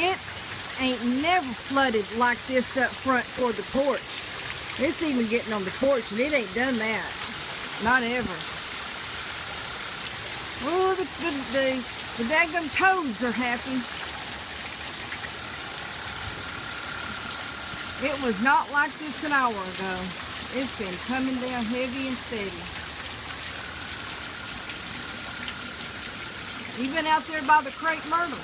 it ain't never flooded like this up front toward the porch. It's even getting on the porch, and it ain't done that. Not ever. Oh, the daggum toads are happy. It was not like this an hour ago. It's been coming down heavy and steady. Even out there by the crepe myrtle.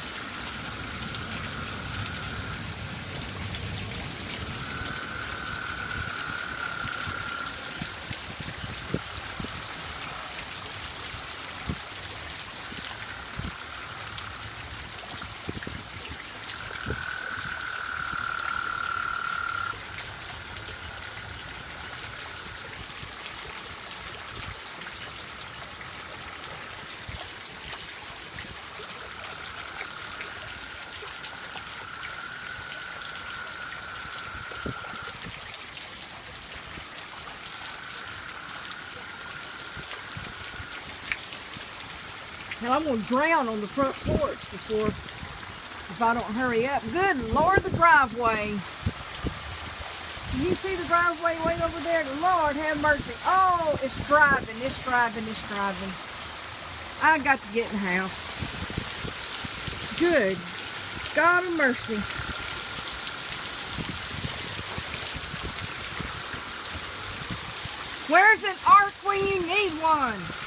Hell, I'm going to drown on the front porch if I don't hurry up. Good Lord, the driveway. You see the driveway way over there? Lord have mercy. Oh, it's driving, it's driving, it's driving. I got to get in the house. Good God of mercy. Where's an ark when you need one?